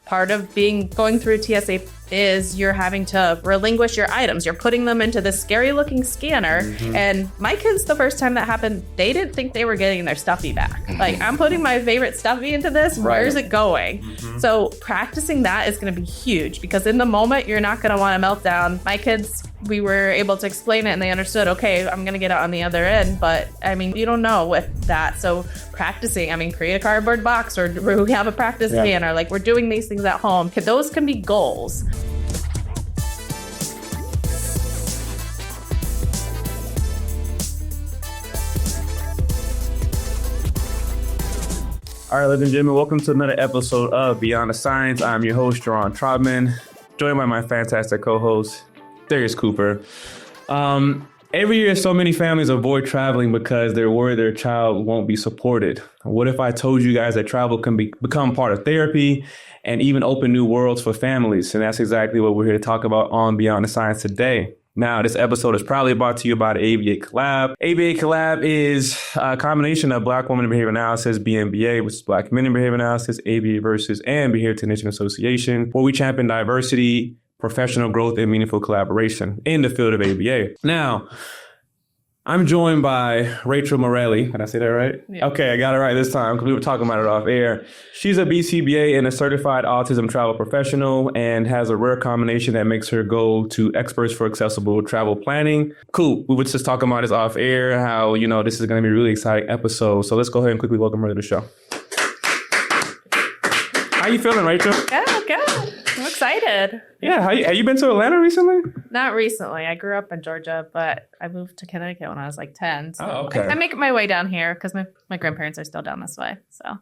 part of going through TSA is you're having to relinquish your items. You're putting them into this scary looking scanner. And my kids, the first time that happened, they didn't think they were getting their stuffy back. Like, I'm putting my favorite stuffy into this. Right. Where's it going? So practicing that is going to be huge, because in the moment, you're not going to want to melt down. My kids, we were able to explain it and they understood, okay, I'm going to get it on the other end. But I mean, you don't know with that. So practicing, I mean, create a cardboard box, or we have a practice scanner. Like, we're doing these things at home. Those can be goals. All right, ladies and gentlemen, welcome to another episode of Beyond the Science. I'm your host, Jerron Trotman, joined by my fantastic co-host, Darius Cooper. Every year, so many families avoid traveling because they're worried their child won't be supported. What if I told you guys that travel can become part of therapy and even open new worlds for families? And that's exactly what we're here to talk about on Beyond the Science today. Now, this episode is proudly brought to you by the ABA Collab. ABA Collab is a combination of Black Women in Behavior Analysis, BMBA, which is Black Men in Behavior Analysis, ABA Versus, and Behavior Technician Association, where we champion diversity, professional growth, and meaningful collaboration in the field of ABA. Now, I'm joined by Rachel Morelli. Did I say that right? Yeah. Okay, I got it right this time because we were talking about it off air. She's a BCBA and a certified autism travel professional and has a rare combination that makes her go to experts for accessible travel planning. Cool. We were just talking about this off air, how, you know, this is going to be a really exciting episode. So let's go ahead and quickly welcome her to the show. How you feeling, Rachel? Good. I'm excited. Yeah. Have you been to Atlanta recently? Not recently. I grew up in Georgia, but I moved to Connecticut when I was like 10. So okay. I make my way down here because my grandparents are still down this way. So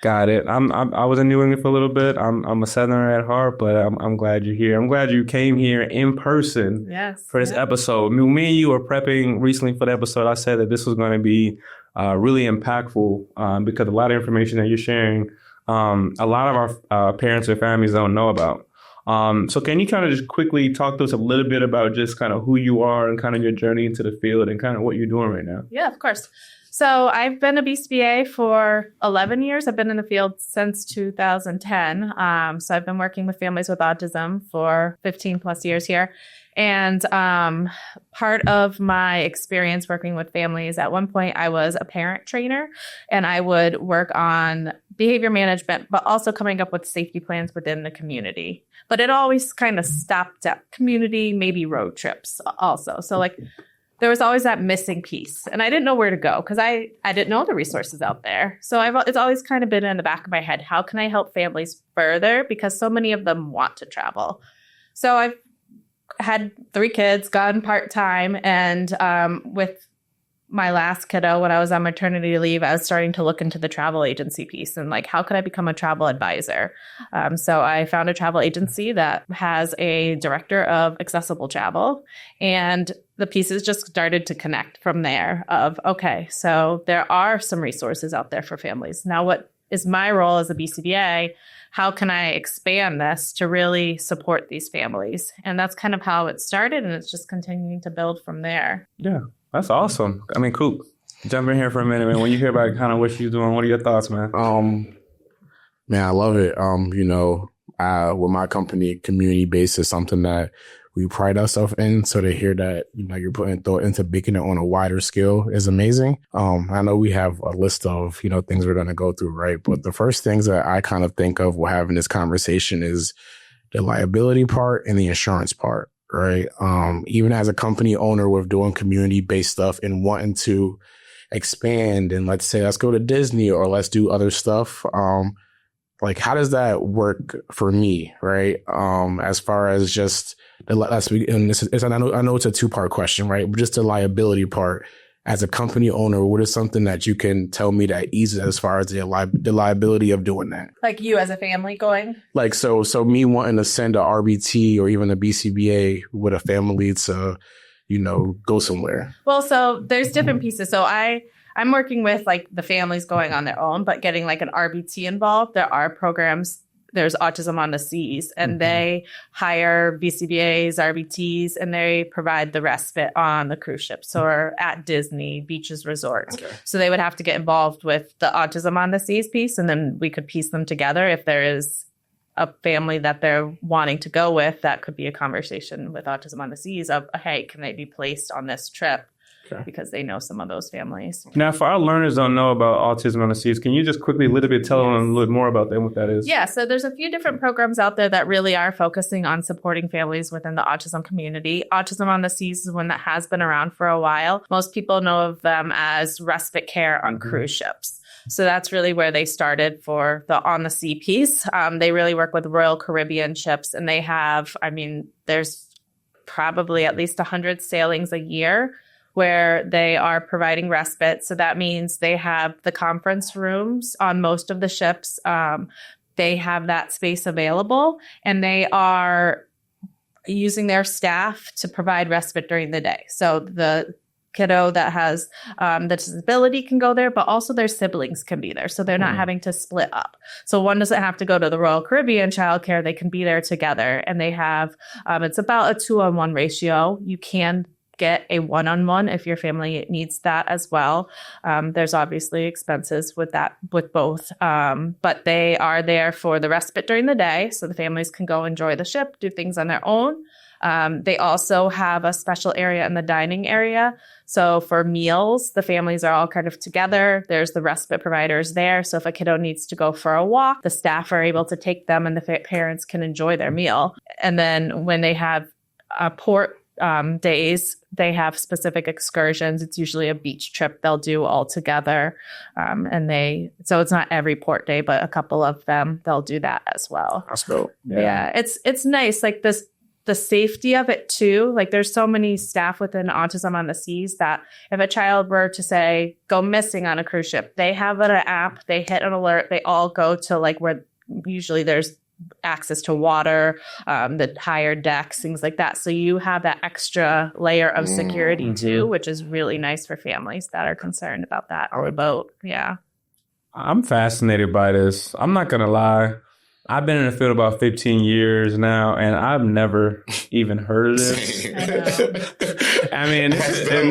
got it. I was in New England for a little bit. I'm a Southerner at heart, but I'm glad you're here. I'm glad you came here in person. Yes. For this episode. Me and you were prepping recently for the episode. I said that this was going to be really impactful because a lot of information that you're sharing, a lot of our parents or families don't know about. So can you kind of just quickly talk to us a little bit about just kind of who you are and kind of your journey into the field and kind of what you're doing right now? Yeah, of course. So I've been a BCBA for 11 years. I've been in the field since 2010. So I've been working with families with autism for 15 plus years here. And part of my experience working with families, at one point I was a parent trainer and I would work on behavior management, but also coming up with safety plans within the community. But it always kind of stopped at community, maybe road trips also. So like there was always that missing piece and I didn't know where to go because I didn't know the resources out there. So it's always kind of been in the back of my head. How can I help families further? Because so many of them want to travel. So I've had 3 kids, gone part-time, and with my last kiddo, when I was on maternity leave, I was starting to look into the travel agency piece and like, how could I become a travel advisor? So I found a travel agency that has a director of accessible travel, and the pieces just started to connect from there of, okay, so there are some resources out there for families. Now, what is my role as a BCBA? How can I expand this to really support these families? And that's kind of how it started, and it's just continuing to build from there. Yeah, that's awesome. I mean, cool. Jump in here for a minute, man. When you hear about kind of what she's doing, what are your thoughts, man? Man, I love it. With my company, community-based is something that we pride ourselves in. So to hear that, you're putting thought into making it on a wider scale is amazing. I know we have a list of, things we're going to go through, right? But the first things that I kind of think of while having this conversation is the liability part and the insurance part, right? Even as a company owner with doing community-based stuff and wanting to expand and let's say, let's go to Disney or let's do other stuff. Like, how does that work for me, right? As far as just I know it's a 2-part question, right? But just the liability part. As a company owner, what is something that you can tell me that eases as far as the liability of doing that? Like you as a family going? Like, so me wanting to send a RBT or even a BCBA with a family to, go somewhere. Well, so there's different pieces. So I'm working with like the families going on their own, but getting like an RBT involved. There are programs. There's Autism on the Seas, and they hire BCBAs, RBTs, and they provide the respite on the cruise ships or at Disney, beaches, resorts. Okay. So they would have to get involved with the Autism on the Seas piece, and then we could piece them together if there is a family that they're wanting to go with, that could be a conversation with Autism on the Seas of, hey, can they be placed on this trip? Okay. Because they know some of those families. Now, for our learners don't know about Autism on the Seas, can you just quickly a little bit tell them a little more about that, what that is? Yeah, so there's a few different programs out there that really are focusing on supporting families within the autism community. Autism on the Seas is one that has been around for a while. Most people know of them as respite care on cruise ships. So that's really where they started for the on the sea piece. They really work with Royal Caribbean ships, and they have, there's probably at least 100 sailings a year where they are providing respite. So that means they have the conference rooms on most of the ships. They have that space available, and they are using their staff to provide respite during the day. So the kiddo that has the disability can go there, but also their siblings can be there. So they're not having to split up. So one doesn't have to go to the Royal Caribbean childcare. They can be there together. And they have, it's about a 2-on-1 ratio. You can get a 1-on-1 if your family needs that as well. There's obviously expenses with that, with both. But they are there for the respite during the day. So the families can go enjoy the ship, do things on their own. They also have a special area in the dining area. So for meals, the families are all kind of together. There's the respite providers there. So if a kiddo needs to go for a walk, the staff are able to take them and the parents can enjoy their meal. And then when they have port days, they have specific excursions. It's usually a beach trip they'll do all together. So it's not every port day, but a couple of them, they'll do that as well. That's dope. Yeah. It's nice. Like the safety of it too. Like there's so many staff within Autism on the Seas that if a child were to say go missing on a cruise ship, they have an app, they hit an alert, they all go to like where usually there's access to water, the higher decks, things like that. So you have that extra layer of security too, which is really nice for families that are concerned about that on the boat. Yeah. I'm fascinated by this. I'm not going to lie. I've been in the field about 15 years now, and I've never even heard of this. And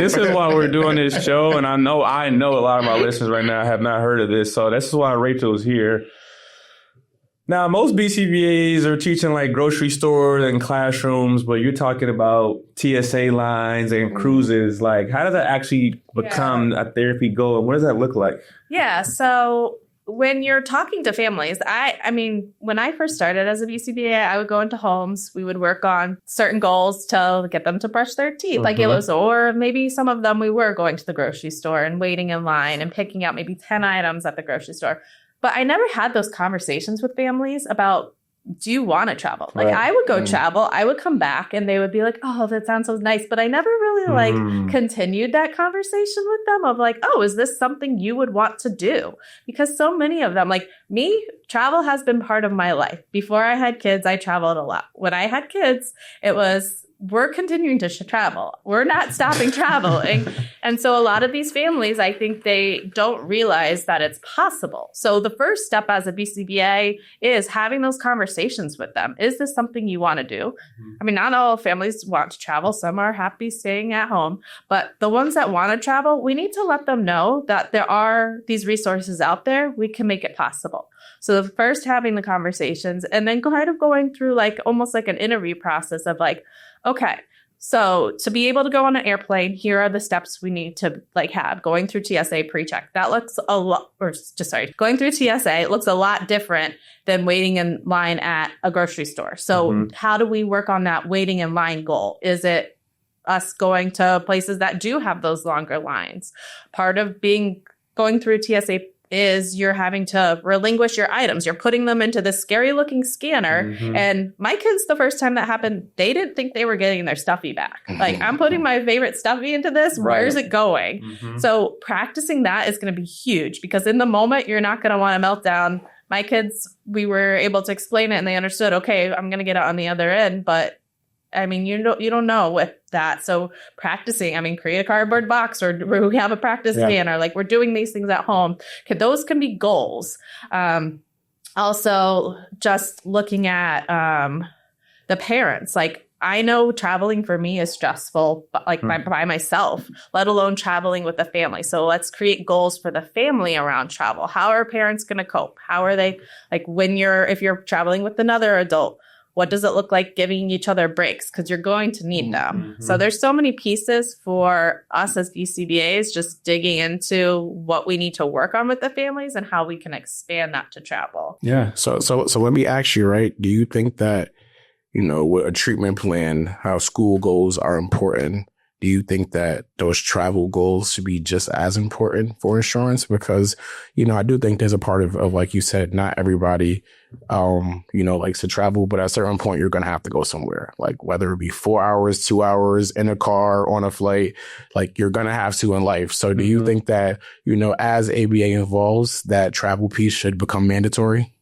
this is why we're doing this show. And I know a lot of my listeners right now have not heard of this. So this is why Rachel's here. Now, most BCBAs are teaching like grocery stores and classrooms, but you're talking about TSA lines and cruises. Like, how does that actually become a therapy goal? And what does that look like? Yeah. So when you're talking to families, when I first started as a BCBA, I would go into homes. We would work on certain goals to get them to brush their teeth. Like it was, or maybe some of them we were going to the grocery store and waiting in line and picking out maybe 10 items at the grocery store. But I never had those conversations with families about, do you want to travel? Like I would go travel, I would come back and they would be like, oh, that sounds so nice. But I never really continued that conversation with them of like, oh, is this something you would want to do? Because so many of them, like me, travel has been part of my life. Before I had kids, I traveled a lot. When I had kids, it was, we're continuing to travel. We're not stopping traveling. And so a lot of these families, I think they don't realize that it's possible. So the first step as a BCBA is having those conversations with them. Is this something you want to do? Not all families want to travel. Some are happy staying at home. But the ones that want to travel, we need to let them know that there are these resources out there. We can make it possible. So the first having the conversations and then kind of going through like almost like an interview process of like, okay, so to be able to go on an airplane, here are the steps we need to like have. Going through TSA pre-check, that looks a lot, going through TSA, it looks a lot different than waiting in line at a grocery store. So how do we work on that waiting in line goal? Is it us going to places that do have those longer lines? Part of going through TSA is you're having to relinquish your items. You're putting them into this scary looking scanner. And my kids, the first time that happened, they didn't think they were getting their stuffy back. Like, I'm putting my favorite stuffy into this. Where's it going? So practicing that is going to be huge because in the moment, you're not going to want to melt down. My kids, we were able to explain it and they understood, okay, I'm going to get it on the other end. But you don't know with that. So practicing, create a cardboard box or we have a practice scanner. Like we're doing these things at home. Those can be goals. Also just looking at the parents, like I know traveling for me is stressful, but like by myself, let alone traveling with a family. So let's create goals for the family around travel. How are parents going to cope? How are they, like, if you're traveling with another adult, what does it look like giving each other breaks? Because you're going to need them. So there's so many pieces for us as BCBAs, just digging into what we need to work on with the families and how we can expand that to travel. Yeah. So let me ask you, right? Do you think that, with a treatment plan, how school goals are important? Do you think that those travel goals should be just as important for insurance? Because, I do think there's a part of like you said, not everybody, likes to travel, but at a certain point, you're going to have to go somewhere, like whether it be 4 hours, 2 hours in a car, on a flight, like you're going to have to in life. So do you think that, as ABA evolves, that travel piece should become mandatory?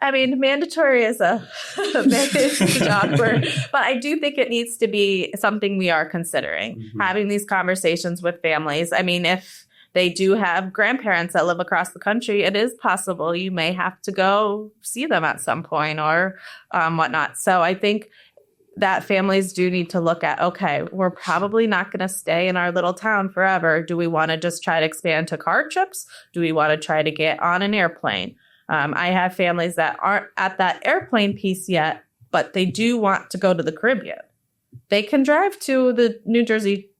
I mean, mandatory is a awkward, but I do think it needs to be something we are considering, having these conversations with families. I mean, if they do have grandparents that live across the country, it is possible you may have to go see them at some point or whatnot. So I think that families do need to look at, okay, we're probably not going to stay in our little town forever. Do we want to just try to expand to car trips? Do we want to try to get on an airplane? I have families that aren't at that airplane piece yet, but they do want to go to the Caribbean. They can drive to the New Jersey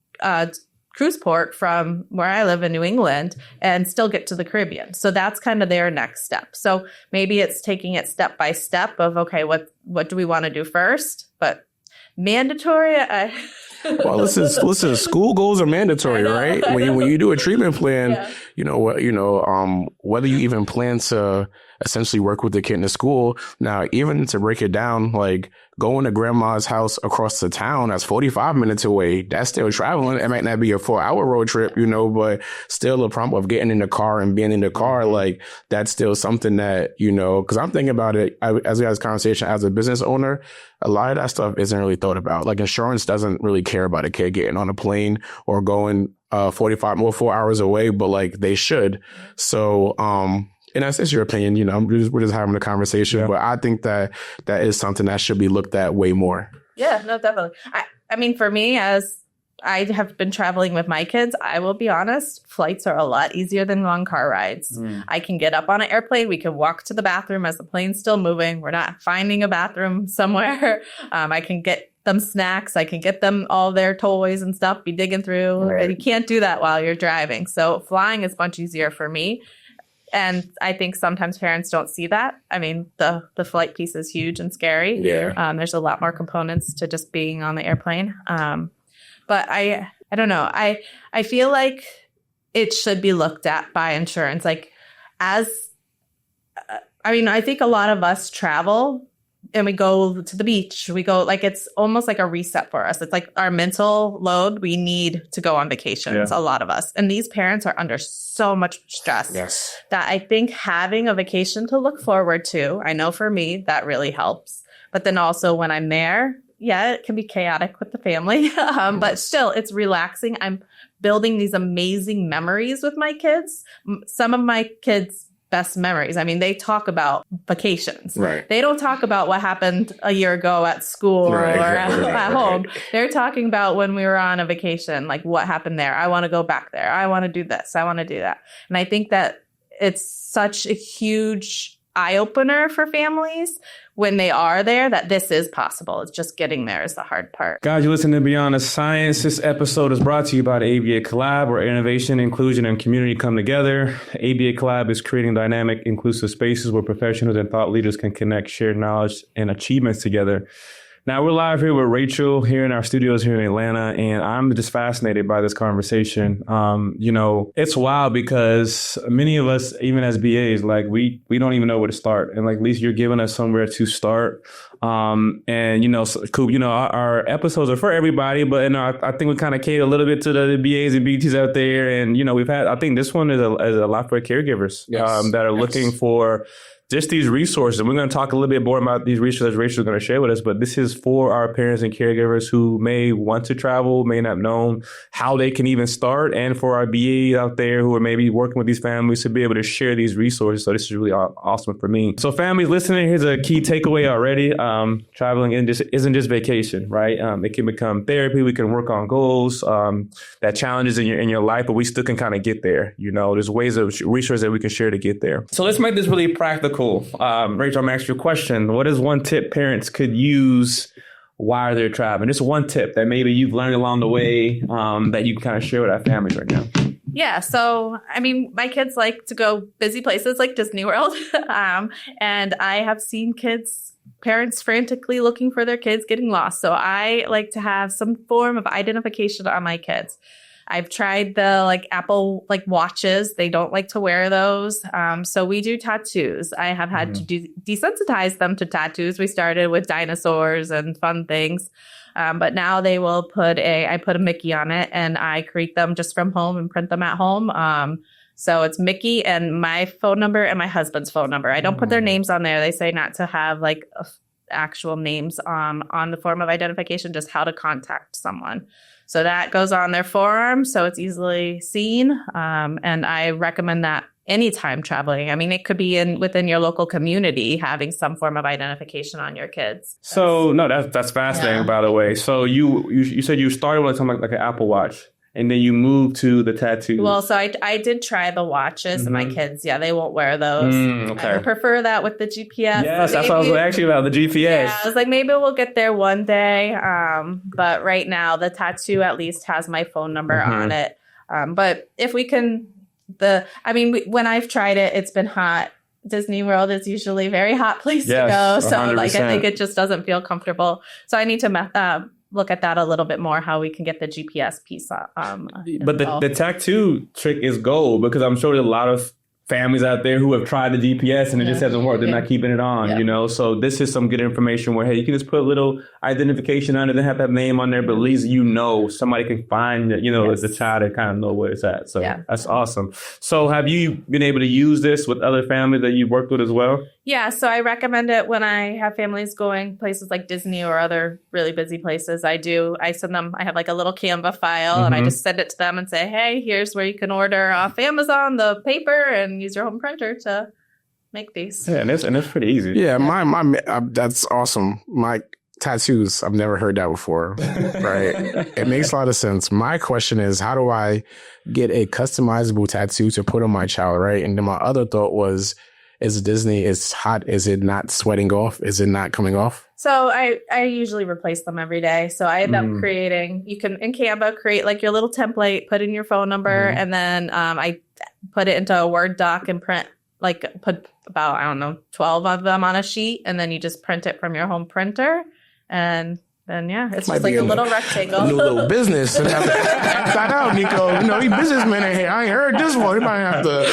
cruise port from where I live in New England and still get to the Caribbean. So that's kind of their next step. So maybe it's taking it step by step of, okay, what do we want to do first? But mandatory, well, listen, school goals are mandatory, right? When you do a treatment plan, whether you even plan to essentially work with the kid in the school. Now, even to break it down, like going to grandma's house across the town, that's 45 minutes away. That's still traveling. It might not be a 4-hour road trip, but still a problem of getting in the car and being in the car. Like that's still something that, because I'm thinking about it as we had this conversation as a business owner, a lot of that stuff isn't really thought about. Like insurance doesn't really care about a kid getting on a plane or going 4 hours away, but like they should. So, and that's your opinion, we're just having a conversation, but I think that is something that should be looked at way more. Yeah, no, definitely. I mean, for me, as I have been traveling with my kids, I will be honest, flights are a lot easier than long car rides. I can get up on an airplane. We can walk to the bathroom as the plane's still moving. We're not finding a bathroom somewhere. I can get them snacks. I can get them all their toys and stuff, be digging through. Right. You can't do that while you're driving. So flying is much easier for me. And I think sometimes parents don't see that. I mean, the flight piece is huge and scary. Yeah. There's a lot more components to just being on the airplane. But I don't know. I feel like it should be looked at by insurance. Like I think a lot of us travel and we go to the beach. We go it's almost like a reset for us. It's like our mental load. We need to go on vacations, a lot of us. And these parents are under so much stress that I think having a vacation to look forward to, I know for me, that really helps. But then also when I'm there, it can be chaotic with the family, but still it's relaxing. I'm building these amazing memories with my kids. Some of my kids' best memories. I mean, they talk about vacations. Right. They don't talk about what happened a year ago at school or at home. They're talking about when we were on a vacation, like what happened there. I want to go back there. I want to do this. I want to do that. And I think that it's such a huge eye-opener for families when they are there that this is possible. It's just getting there is the hard part. Guys, you're listening to Beyond the Science. This episode is brought to you by the ABA Collab, where innovation, inclusion, and community come together. ABA Collab is creating dynamic, inclusive spaces where professionals and thought leaders can connect, share knowledge, and achievements together. Now, we're live here with Rachel here in our studios here in Atlanta, and I'm just fascinated by this conversation. It's wild because many of us, even as BAs, like we don't even know where to start. And like, at least you're giving us somewhere to start. Coop, our episodes are for everybody, but I think we kind of cater a little bit to the BAs and BTs out there. And, I think this one is a lot for caregivers that are looking for just these resources. We're going to talk a little bit more about these resources Rachel's going to share with us, but this is for our parents and caregivers who may want to travel, may not know how they can even start, and for our BAs out there who are maybe working with these families to be able to share these resources. So this is really awesome for me. So families listening, here's a key takeaway already. Traveling isn't just vacation, right? It can become therapy. We can work on goals, that challenges in your life, but we still can kind of get there. There's ways of resources that we can share to get there. So let's make this really practical. Rachel, I'm going to ask you a question. What is one tip parents could use while they're traveling? Just one tip that maybe you've learned along the way that you can kind of share with our families right now. Yeah. So, my kids like to go busy places like Disney World. And I have seen parents frantically looking for their kids getting lost. So I like to have some form of identification on my kids. I've tried the Apple watches. They don't like to wear those. So we do tattoos. I have had to desensitize them to tattoos. We started with dinosaurs and fun things. But now they will I put a Mickey on it and I create them just from home and print them at home. So it's Mickey and my phone number and my husband's phone number. I don't put their names on there. They say not to have actual names on the form of identification, just how to contact someone. So that goes on their forearm, so it's easily seen. And I recommend that anytime traveling. It could be within your local community, having some form of identification on your kids. So no, that's fascinating, by the way. So you said you started with something like an Apple Watch, and then you moved to the tattoos. Well, so I did try the watches, and my kids, they won't wear those. Okay. I prefer that with the GPS. Yes, that's what I was actually about, the GPS. Yeah, I was like, maybe we'll get there one day. But right now, the tattoo at least has my phone number on it. But if we can, when I've tried it, it's been hot. Disney World is usually a very hot place to go. So 100%. I think it just doesn't feel comfortable. So I need to look at that a little bit more, how we can get the GPS piece. But the tattoo trick is gold, because I'm sure there's a lot of families out there who have tried the GPS and it just hasn't worked. They're not keeping it on, So this is some good information where, hey, you can just put a little identification on it. They have that name on there, but at least somebody can find, the child and kind of know where it's at. So that's awesome. So have you been able to use this with other families that you've worked with as well? Yeah, so I recommend it when I have families going places like Disney or other really busy places. I send them, I have a little Canva file and I just send it to them and say, hey, here's where you can order off Amazon the paper and use your home printer to make these. Yeah, and it's pretty easy. Yeah, my that's awesome. My tattoos, I've never heard that before, right? It makes a lot of sense. My question is, how do I get a customizable tattoo to put on my child, right? And then my other thought was, is Disney, it's hot, is it not sweating off? Is it not coming off? So I usually replace them every day. So I end up creating, you can in Canva create your little template, put in your phone number, and then I put it into a Word doc and print, put about, 12 of them on a sheet, and then you just print it from your home printer. And then, it's just a little rectangle. A new little business. And that out, Nico. He businessman in here. I ain't heard this one. He might have to,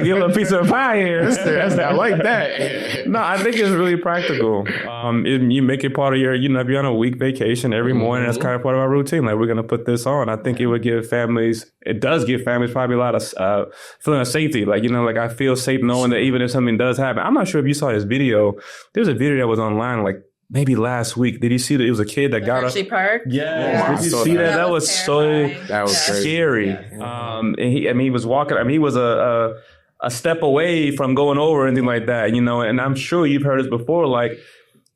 give him a piece of pie here. I like that. No, I think it's really practical. You make it part of your, if you're on a week vacation every morning, that's kind of part of our routine. We're going to put this on. I think it does give families probably a lot of feeling of safety. I feel safe knowing that even if something does happen. I'm not sure if you saw this video. There's a video that was online maybe last week. Did you see that it was a kid that got Hershey Park? Yeah. Did you see that? That was scary. And he was walking. He was a step away from going over or anything like that, and I'm sure you've heard this before,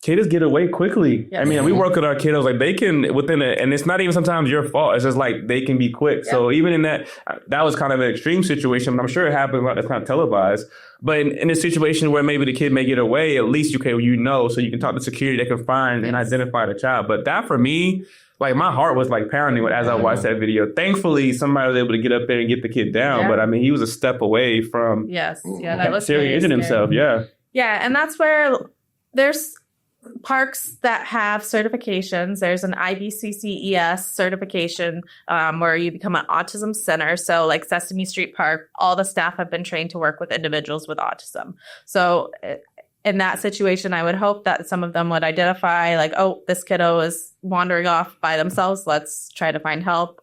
kids get away quickly. Yes. We work with our kiddos, they can and it's not even sometimes your fault. It's just they can be quick. Yeah. So even in that was kind of an extreme situation, but I'm sure it happened. It's not televised. But in a situation where maybe the kid may get away, at least so you can talk to security, they can find and identify the child. But that for me, my heart was pounding as I watched that video. Thankfully, somebody was able to get up there and get the kid down. Yeah. But he was a step away from that was injuring himself. Yeah. Yeah, and that's where there's parks that have certifications. There's an IBCCES certification where you become an autism center. So Sesame Street Park, all the staff have been trained to work with individuals with autism. So in that situation, I would hope that some of them would identify this kiddo is wandering off by themselves. Let's try to find help.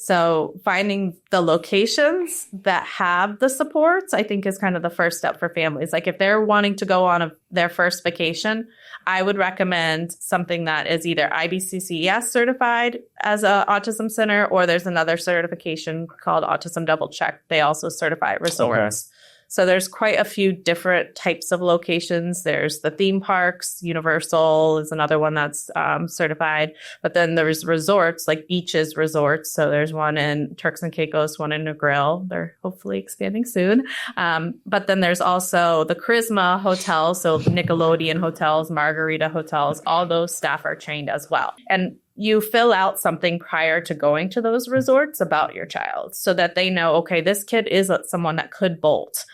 So finding the locations that have the supports, I think, is kind of the first step for families. Like if they're wanting to go on their first vacation, I would recommend something that is either IBCCES certified as an autism center, or there's another certification called Autism Double Check. They also certify resorts. Okay. So there's quite a few different types of locations. There's the theme parks. Universal is another one that's certified. But then there's resorts, like beaches resorts. So there's one in Turks and Caicos, one in Negril. They're hopefully expanding soon. But then there's also the Charisma hotels. So Nickelodeon hotels, Margarita hotels, all those staff are trained as well. And you fill out something prior to going to those resorts about your child so that they know, okay, this kid is someone that could bolt.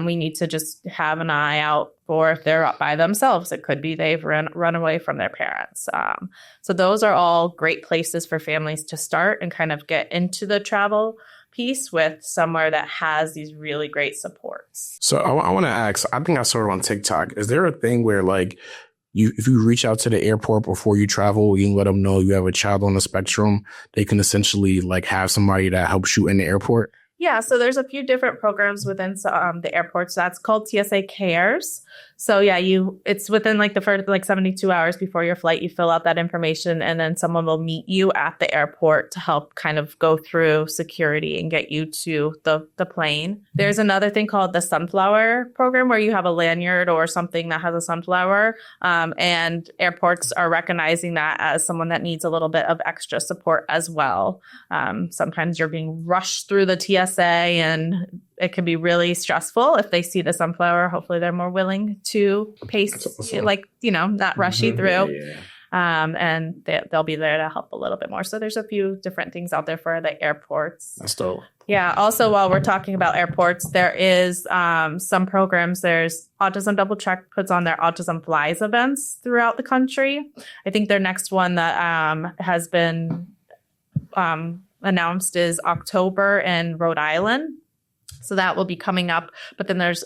We need to just have an eye out for if they're up by themselves. It could be they've run away from their parents. So those are all great places for families to start and kind of get into the travel piece with somewhere that has these really great supports. So I want to ask, I think I saw it on TikTok. Is there a thing where like, if you reach out to the airport before you travel, you can let them know you have a child on the spectrum. They can essentially like have somebody that helps you in the airport. Yeah, so there's a few different programs within the airports. That's called TSA Cares. So yeah, it's within like the first 72 hours before your flight, you fill out that information, and then someone will meet you at the airport to help kind of go through security and get you to the plane. There's another thing called the Sunflower program where you have a lanyard or something that has a sunflower, and airports are recognizing that as someone that needs a little bit of extra support as well. Sometimes you're being rushed through the TSA and it can be really stressful. If they see the sunflower, hopefully they're more willing to pace, not rush you through. Yeah. And they'll be there to help a little bit more. So there's a few different things out there for the airports. That's dope. Yeah. Also, while we're talking about airports, there is some programs. There's Autism Double Check puts on their Autism Flies events throughout the country. I think their next one that has been announced is October in Rhode Island. So that will be coming up. But then there's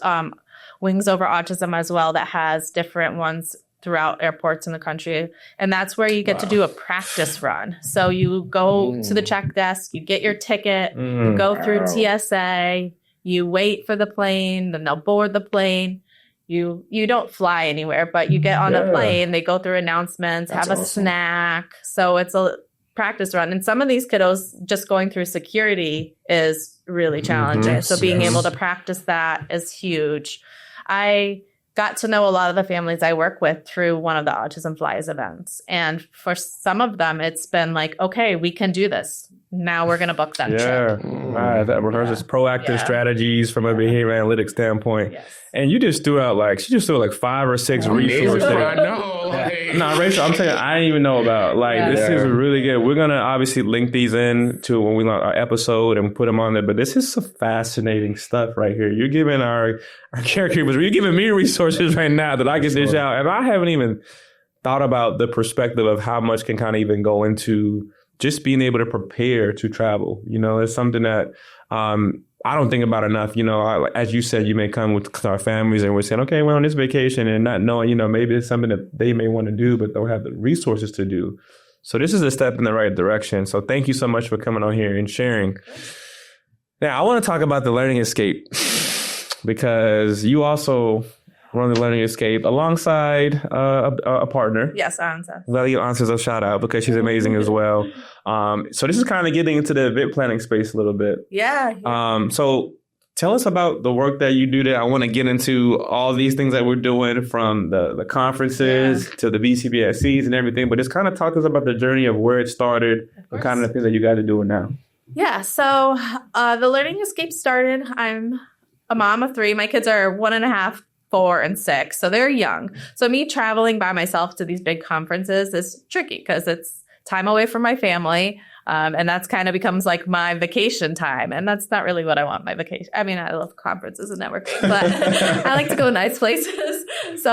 Wings Over Autism as well that has different ones throughout airports in the country. And that's where you get to do a practice run. So you go to the check desk, you get your ticket, you go through TSA, you wait for the plane, then they'll board the plane. You don't fly anywhere, but you get on a plane, they go through announcements, have a snack. So it's a practice run. And some of these kiddos just going through security is really challenging. So being able to practice that is huge. I got to know a lot of the families I work with through one of the Autism Flies events. And for some of them, it's been like, okay, we can do this. Now we're going to book that trip. That rehearses proactive strategies from a behavior analytics standpoint. Yes. And she just threw out 5 or 6 resources. I know. No, Rachel, I'm telling you, I didn't even know about. This is really good. We're going to obviously link these in to when we launch our episode and put them on there. But this is some fascinating stuff right here. You're giving our caregivers, you're giving me resources right now that I can dish out. And I haven't even thought about the perspective of how much can kind of even go into just being able to prepare to travel. It's something that I don't think about enough. As you said, you may come with our families and we're saying, okay, we're on this vacation and not knowing, maybe it's something that they may want to do, but don't have the resources to do. So this is a step in the right direction. So thank you so much for coming on here and sharing. Now, I want to talk about the Learning Escape because you also run the Learning Escape alongside a partner. Yes, Ansa. Value answers a shout out because she's amazing as well. So this is kind of getting into the event planning space a little bit. Yeah. So tell us about the work that you do there. I want to get into all these things that we're doing from the conferences to the BCBA and everything, but just kind of talk to us about the journey of where it started and kind of the things that you guys are doing now. Yeah. So the Learning Escape started. I'm a mom of 3. My kids are 1.5, 4, and 6. So they're young. So me traveling by myself to these big conferences is tricky because it's time away from my family. And that's kind of becomes like my vacation time. And that's not really what I want my vacation. I mean, I love conferences and networking, but I like to go nice places. So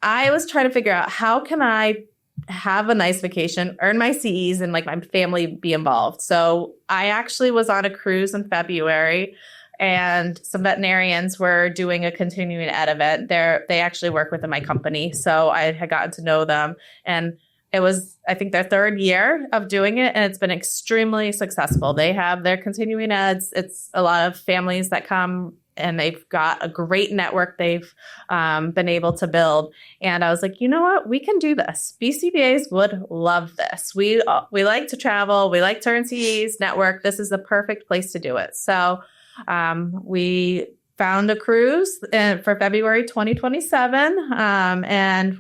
I was trying to figure out how can I have a nice vacation, earn my CEs, and like my family be involved. So I actually was on a cruise in February. And some veterinarians were doing a continuing ed event. They actually work within my company. So I had gotten to know them. And it was, I think, their third year of doing it, and it's been extremely successful. They have their continuing eds. It's a lot of families that come, and they've got a great network they've been able to build. And I was like, you know what? We can do this. BCBAs would love this. We like to travel. We like to earn CEs, network. This is the perfect place to do it. So we found a cruise for February 2027. And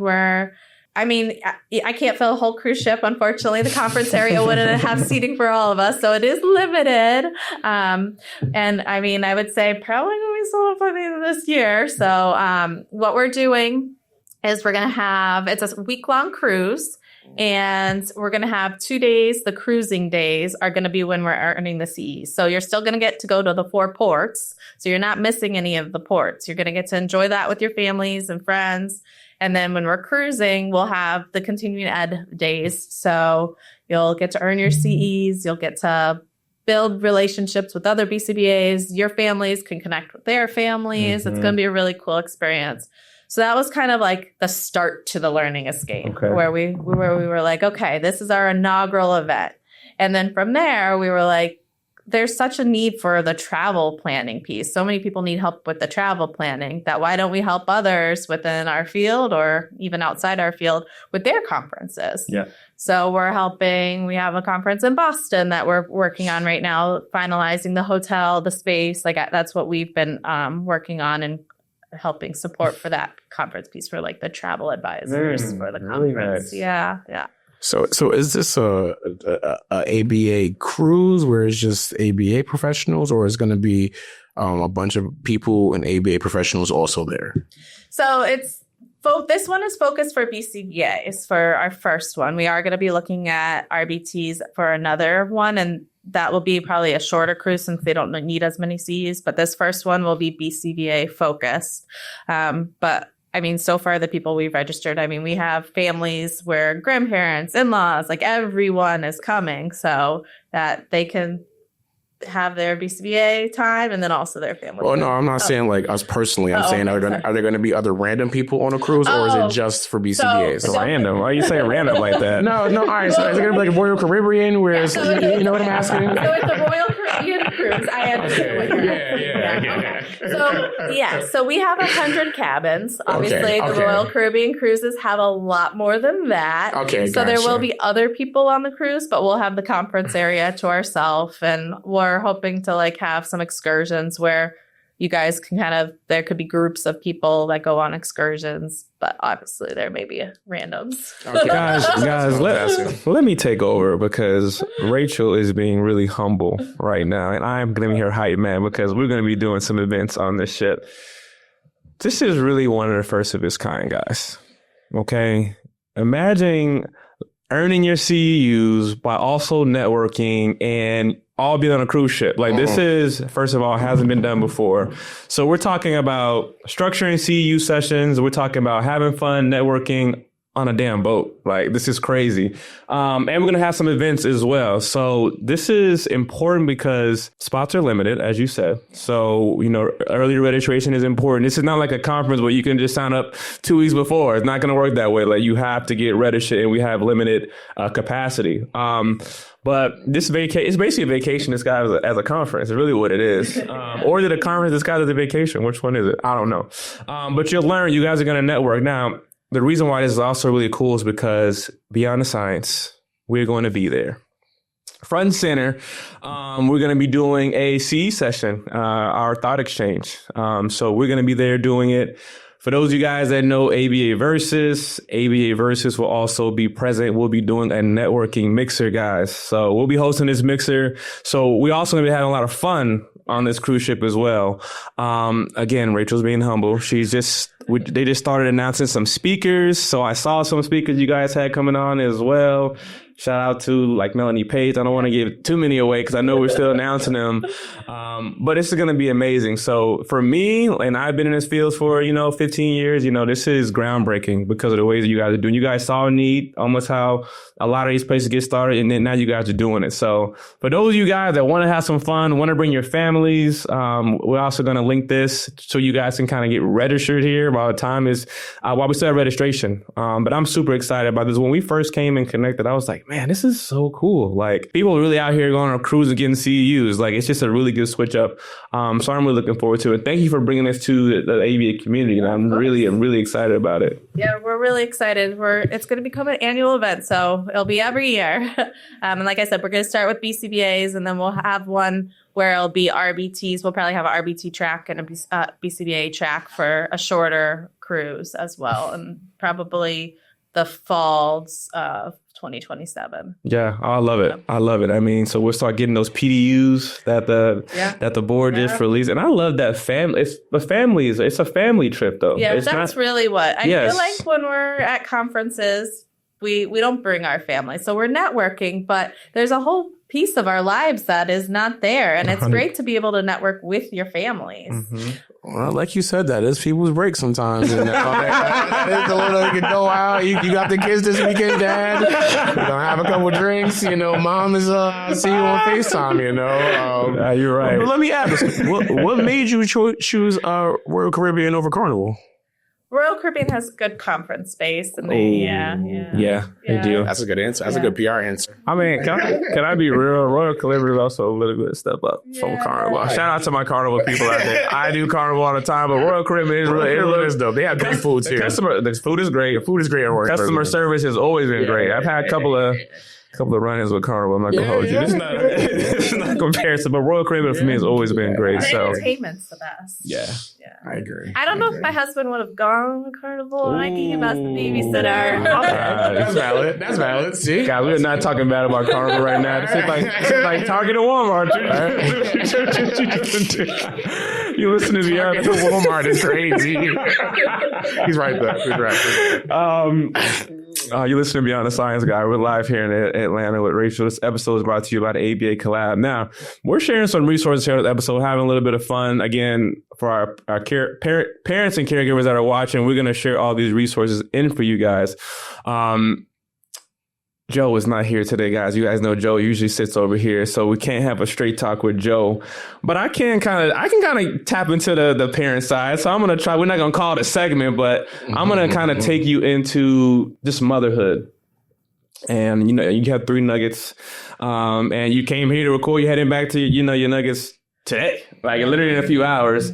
I can't fill a whole cruise ship. Unfortunately, the conference area wouldn't have seating for all of us. So it is limited. And I would say probably going to be sold out by the end of this year. So what we're doing is we're going to have, it's a week-long cruise. And we're going to have 2 days. The cruising days are going to be when we're earning the CEs. So you're still going to get to go to the 4 ports. So you're not missing any of the ports. You're going to get to enjoy that with your families and friends. And then when we're cruising, we'll have the continuing ed days. So you'll get to earn your CEs. You'll get to build relationships with other BCBAs. Your families can connect with their families. It's going to be a really cool experience. So that was kind of like the start to the Learning Escape, where we were like, okay, this is our inaugural event. And then from there, we were like, there's such a need for the travel planning piece. So many people need help with the travel planning that why don't we help others within our field or even outside our field with their conferences? Yeah. So we're helping. We have a conference in Boston that we're working on right now, finalizing the hotel, the space. Like that's what we've been working on and helping support for that conference piece for like the travel advisors for the conference. Really nice. Yeah. So is this a ABA cruise where it's just ABA professionals, or is going to be a bunch of people and ABA professionals also there? So this one is focused for BCBAs for our first one. We are going to be looking at RBTs for another one, and that will be probably a shorter cruise since they don't need as many Cs. But this first one will be BCBA focused. But so far the people we've registered, we have families where grandparents, in-laws, like everyone is coming so that they can have their BCBA time and then also their family. Well, no, I'm not saying like us personally. I'm saying are there going to be other random people on a cruise, or is it just for BCBAs? So random. Why are you saying random like that? No. All right. So is it going to be like a Royal Caribbean where it's, you know what I'm asking? So it's a Royal Caribbean cruise. I understand what you're So we have 100 cabins. Obviously, the Royal Caribbean cruises have a lot more than that. Okay, so there will be other people on the cruise, but we'll have the conference area to ourselves, and we're hoping to like have some excursions where you guys can there could be groups of people that go on excursions, but obviously there may be randoms. Okay. guys, let me take over because Rachel is being really humble right now, and I'm going to be her hype man because we're going to be doing some events on this shit. This is really one of the first of its kind, guys. Okay? Imagine earning your CEUs by also networking and all being on a cruise ship. Like this is, first of all, hasn't been done before. So we're talking about structuring CEU sessions. We're talking about having fun, networking on a damn boat. Like this is crazy. And we're going to have some events as well. So this is important because spots are limited, as you said. So, early registration is important. This is not like a conference where you can just sign up 2 weeks before. It's not going to work that way. Like you have to get registered and we have limited capacity. But this it's basically a vacation disguised as a conference. It's really what it is. Or is it a conference disguised as a vacation? Which one is it? I don't know. But you'll learn. You guys are going to network. Now, the reason why this is also really cool is because Beyond the Science, we're going to be there. Front and center, we're going to be doing a CE session, our thought exchange. So we're going to be there doing it. For those of you guys that know ABA Versus will also be present. We'll be doing a networking mixer, guys. So we'll be hosting this mixer. So we also going to be having a lot of fun on this cruise ship as well. Again, Rachel's being humble. They just started announcing some speakers. So I saw some speakers you guys had coming on as well. Shout out to like Melanie Page. I don't want to give too many away because I know we're still announcing them. But this is going to be amazing. So for me, and I've been in this field for, 15 years, this is groundbreaking because of the ways that you guys are doing. You guys saw a need, almost how a lot of these places get started, and then now you guys are doing it. So for those of you guys that want to have some fun, want to bring your families, we're also going to link this so you guys can kind of get registered here while the time is, while we still have registration. But I'm super excited about this. When we first came and connected, I was like, man, this is so cool. Like, people are really out here going on a cruise and getting CEUs. Like, it's just a really good switch up. So I'm really looking forward to it. Thank you for bringing this to the ABA community. And I'm really excited about it. Yeah, we're really excited. It's going to become an annual event, so it'll be every year. And like I said, we're going to start with BCBAs, and then we'll have one where it'll be RBTs. We'll probably have an RBT track and a BCBA track for a shorter cruise as well, and probably the falls of 2027. Yeah, I love it. I love it. I mean, so we'll start getting those PDUs that the board just released, and I love that family. It's a family trip though. Yeah, that's really what I feel like when we're at conferences. We don't bring our family, so we're networking, but there's a whole piece of our lives that is not there, and it's great to be able to network with your families. Mm-hmm. Well, like you said, that is people's break sometimes. And that is the little you can go out. You got the kids this weekend, Dad. You're gonna have a couple drinks. Mom is see you on FaceTime. You're right. But let me ask, what made you choose Royal Caribbean over Carnival? Royal Caribbean has good conference space, and they do. That's a good answer. That's a good PR answer. I mean, can I be real? Royal Caribbean is also a little bit step up from Carnival. Shout out to my Carnival people out there. I do Carnival all the time, but Royal Caribbean is really dope. They have good food too. The food is great. Food is great at Royal Caribbean. Customer service has always been great. I've had a couple of run-ins with Carnival. I'm not gonna hold you. It's not a comparison, but Royal Caribbean for me has always been great. So entertainment's the best. Yeah. I agree. I don't know if my husband would have gone to Carnival. I gave him as the babysitter. That's valid. See, guys, we're not talking bad about Carnival right now. It's like Target or Walmart. You listen to the other. Walmart is crazy. He's right there. You listen to Beyond the Science Guy. We're live here in Atlanta with Rachel. This episode is brought to you by the ABA Collab. Now, we're sharing some resources here in this episode, having a little bit of fun. Again, for our parents and caregivers that are watching, we're going to share all these resources in for you guys. Joe is not here today, guys. You guys know Joe usually sits over here, so we can't have a straight talk with Joe. But I can kind of tap into the parent side. So I'm gonna try. We're not gonna call it a segment, but I'm gonna kind of take you into just motherhood. And you have 3 nuggets, and you came here to record. You're heading back to your nuggets today, like literally in a few hours.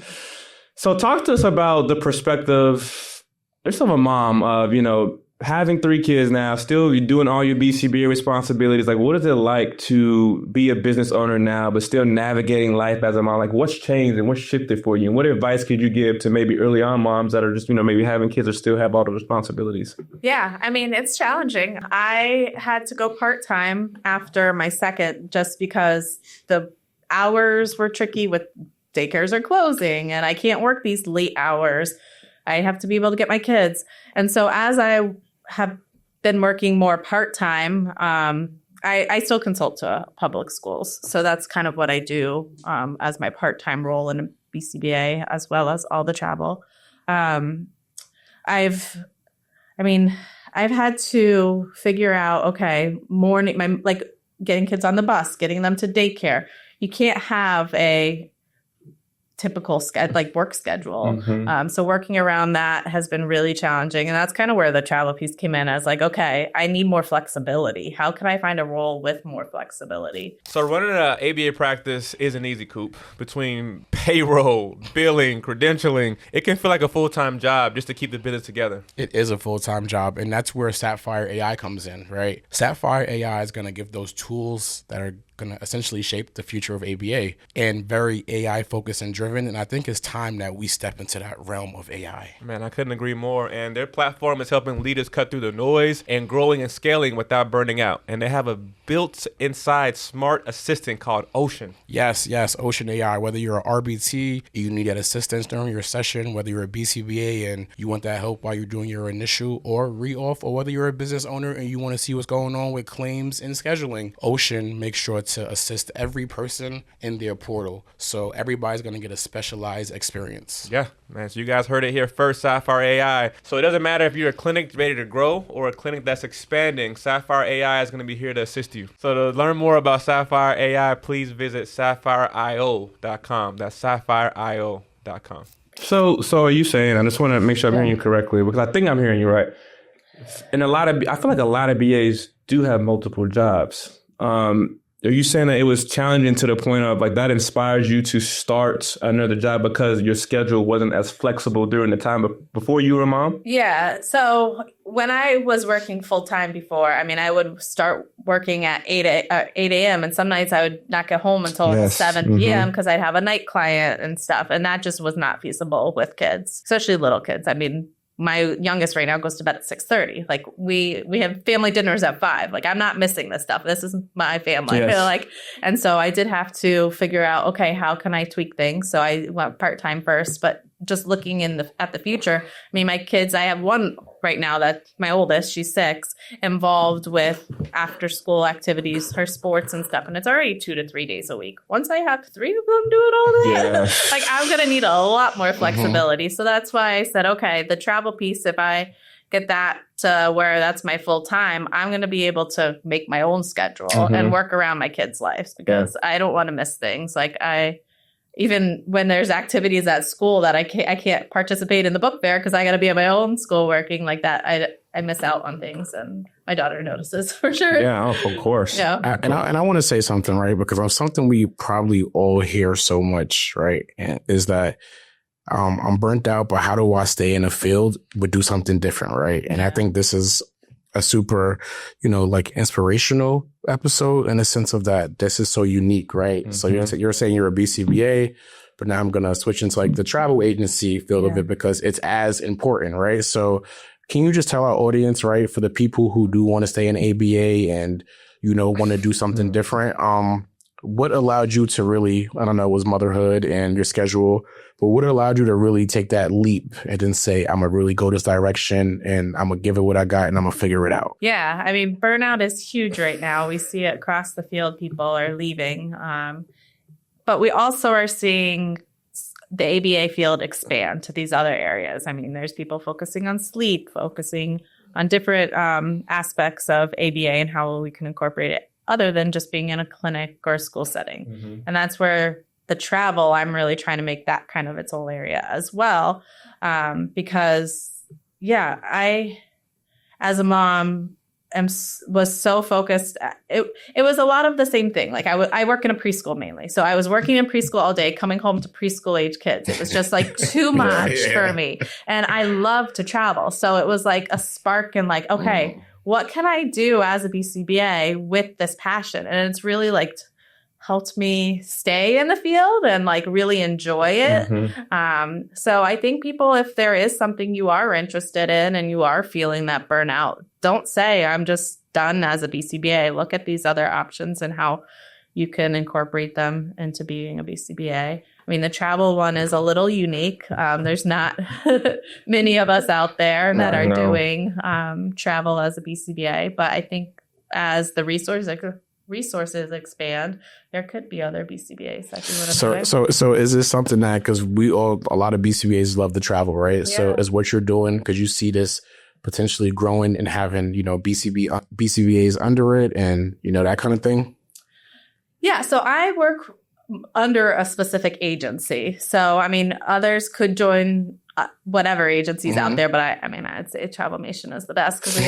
So talk to us about the perspective, just of a mom of having 3 kids now, still you're doing all your BCBA responsibilities. Like, what is it like to be a business owner now, but still navigating life as a mom? Like, what's changed and what's shifted for you? And what advice could you give to maybe early on moms that are just, maybe having kids or still have all the responsibilities? Yeah, I mean, it's challenging. I had to go part-time after my second just because the hours were tricky with daycares are closing and I can't work these late hours. I have to be able to get my kids. And so as I have been working more part-time, I still consult to public schools. So that's kind of what I do as my part-time role in BCBA, as well as all the travel. I've had to figure out, okay, getting kids on the bus, getting them to daycare. You can't have a typical work schedule. Mm-hmm. So working around that has been really challenging. And that's kind of where the travel piece came in. I was like, okay, I need more flexibility. How can I find a role with more flexibility? So running an ABA practice isn't easy, Coop. Between payroll, billing, credentialing, it can feel like a full-time job just to keep the business together. It is a full-time job. And that's where Sapphire AI comes in, right? Sapphire AI is going to give those tools that are going to essentially shape the future of ABA, and very AI focused and driven. And I think it's time that we step into that realm of AI. Man, I couldn't agree more. And their platform is helping leaders cut through the noise and growing and scaling without burning out. And they have a built inside smart assistant called Ocean. Yes, Ocean AI. Whether you're a RBT, you need that assistance during your session, whether you're a BCBA and you want that help while you're doing your initial or re-off, or whether you're a business owner and you want to see what's going on with claims and scheduling, Ocean makes sure to assist every person in their portal. So everybody's going to get a specialized experience. Yeah, man. So you guys heard it here first, Sapphire AI. So it doesn't matter if you're a clinic ready to grow or a clinic that's expanding, Sapphire AI is going to be here to assist you. So to learn more about Sapphire AI, please visit sapphireio.com. That's sapphireio.com. So are you saying, I just want to make sure I'm hearing you correctly, because I think I'm hearing you right. And I feel like a lot of BAs do have multiple jobs. Are you saying that it was challenging to the point of like that inspires you to start another job because your schedule wasn't as flexible during the time before you were a mom? Yeah. So when I was working full time before, I mean, I would start working at 8 a.m. and some nights I would not get home until 7 p.m. because I'd have a night client and stuff. And that just was not feasible with kids, especially little kids. I mean, my youngest right now goes to bed at 6:30. Like we have family dinners at 5. Like I'm not missing this stuff. This is my family. Yes. And so I did have to figure out, okay, how can I tweak things? So I went part-time first, but just looking at the future. I mean, my kids, I have one right now that my oldest, she's 6, involved with after school activities, her sports and stuff. And it's already 2 to 3 days a week. Once I have 3 of them do it all day, like I'm going to need a lot more flexibility. So that's why I said, okay, the travel piece, if I get that to where that's my full time, I'm going to be able to make my own schedule and work around my kids' lives because I don't want to miss things. Like even when there's activities at school that I can't participate in the book fair because I got to be at my own school working like that, I miss out on things, and my daughter notices for sure. Yeah, of course. Yeah, and I want to say something, right? Because of something we probably all hear so much, right? Is that I'm burnt out, but how do I stay in the field but do something different, right? And I think this is a super, like inspirational episode in the sense of that this is so unique, right? So you're saying you're a BCBA, but now I'm going to switch into like the travel agency field of it because it's as important, right? So can you just tell our audience, right, for the people who do want to stay in ABA and, want to do something different, what allowed you to really, I don't know, was motherhood and your schedule, but what allowed you to really take that leap and then say, I'm going to really go this direction and I'm going to give it what I got and I'm going to figure it out? Yeah. I mean, burnout is huge right now. We see it across the field. People are leaving. But we also are seeing the ABA field expand to these other areas. I mean, there's people focusing on sleep, focusing on different aspects of ABA and how we can incorporate it other than just being in a clinic or a school setting. And that's where the travel, I'm really trying to make that kind of its own area as well. Because, I, as a mom, was so focused. It was a lot of the same thing. Like I work in a preschool mainly. So I was working in preschool all day, coming home to preschool age kids. It was just like too much for me. And I love to travel. So it was like a spark and like, okay, what can I do as a BCBA with this passion? And it's really like helped me stay in the field and like really enjoy it. So I think people, if there is something you are interested in and you are feeling that burnout, don't say I'm just done as a BCBA. Look at these other options and how you can incorporate them into being a BCBA. I mean, the travel one is a little unique. There's not many of us out there that are doing travel as a BCBA, but I think as the resources expand, there could be other BCBAs that you want to So is this something that, because a lot of BCBAs love to travel, right? Yeah. So is what you're doing, because you see this potentially growing and having, BCBAs under it and, that kind of thing? Yeah. So I work under a specific agency. So, I mean, others could join whatever agencies out there, but I'd say Travel Nation is the best because we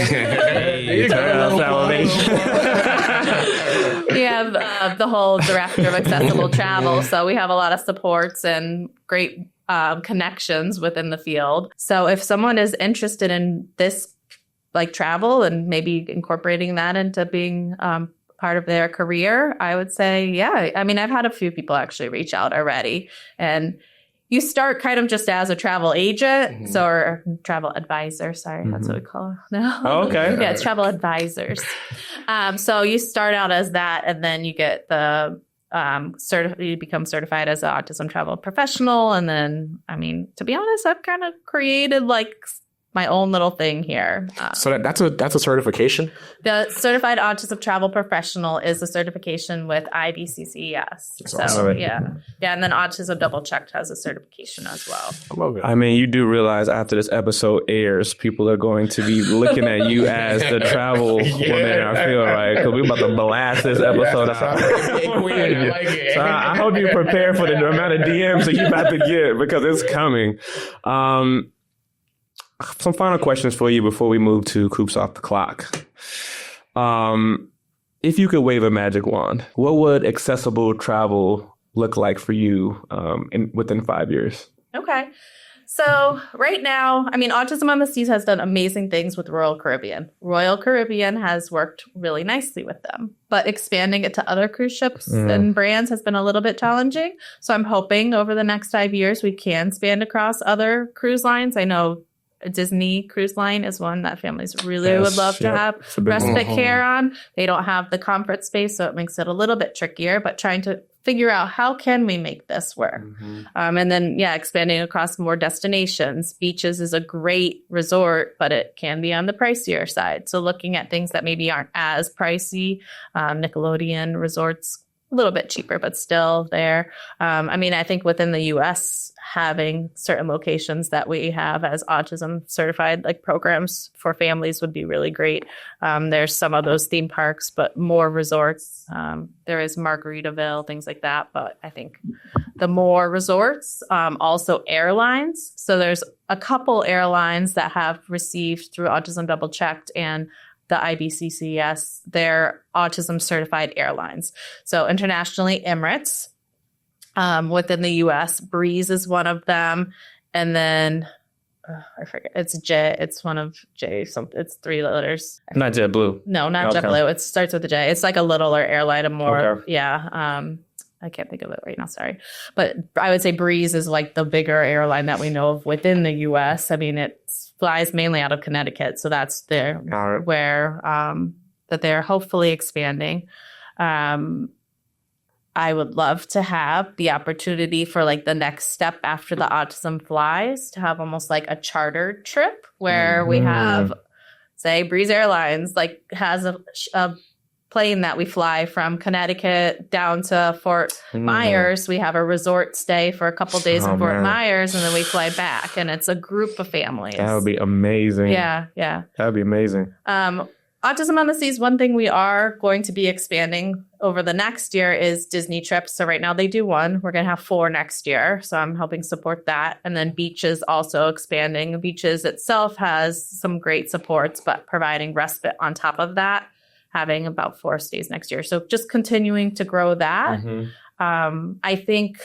have the whole Director of Accessible Travel. So we have a lot of supports and great connections within the field. So if someone is interested in this, like travel and maybe incorporating that into being part of their career, I would say, yeah. I mean, I've had a few people actually reach out already, and you start kind of just as a travel agent, or travel advisor. Sorry, that's what we call it now. Oh, okay. Yeah, it's travel advisors. So you start out as that, and then you get the you become certified as an autism travel professional. And then, I mean, to be honest, I've kind of created like my own little thing here. So that's a certification? The Certified Autism Travel Professional is a certification with IBCCES. That's So, awesome. yeah. And then Autism Double Checked has a certification as well. I love it. I mean, you do realize after this episode airs, people are going to be looking at you as the travel woman, I feel, right? Because we're about to blast this episode out. So I hope you prepare for the amount of DMs that you're about to get, because it's coming. Some final questions for you before we move to Coops Off the Clock. If you could wave a magic wand, what would accessible travel look like for you within 5 years? Okay. So right now, I mean, Autism on the Seas has done amazing things with Royal Caribbean. Royal Caribbean has worked really nicely with them, but expanding it to other cruise ships and brands has been a little bit challenging. So I'm hoping over the next 5 years, we can span across other cruise lines. I know a Disney cruise line is one that families really would love to have respite care on. They don't have the comfort space, so it makes it a little bit trickier, but trying to figure out how can we make this work. And then, expanding across more destinations. Beaches is a great resort, but it can be on the pricier side. So looking at things that maybe aren't as pricey, Nickelodeon resorts, a little bit cheaper, but still there. I mean, I think within the U.S., having certain locations that we have as autism certified like programs for families would be really great. There's some of those theme parks, but more resorts. There is Margaritaville, things like that. But I think the more resorts, also airlines. So there's a couple airlines that have received through Autism Double Checked and the IBCCS, they're autism certified airlines. So internationally, Emirates. Within the U.S., Breeze is one of them, and then I forget. It's J. It's one of J. It's 3 letters. Not JetBlue. No, not JetBlue. It starts with a J. It's like a littler airline, a more I can't think of it right now. Sorry, but I would say Breeze is like the bigger airline that we know of within the U.S. I mean, it flies mainly out of Connecticut, so that's where that they're hopefully expanding. I would love to have the opportunity for like the next step after the autism flies to have almost like a chartered trip where we have, say, Breeze Airlines like has a plane that we fly from Connecticut down to Fort Myers. We have a resort stay for a couple days in Fort Myers, and then we fly back, and it's a group of families. That would be amazing. Yeah. That would be amazing. Autism on the Seas, one thing we are going to be expanding over the next year is Disney trips. So right now they do 1. We're going to have 4 next year. So I'm helping support that. And then beaches also expanding. Beaches itself has some great supports, but providing respite on top of that, having about 4 stays next year. So just continuing to grow that. I think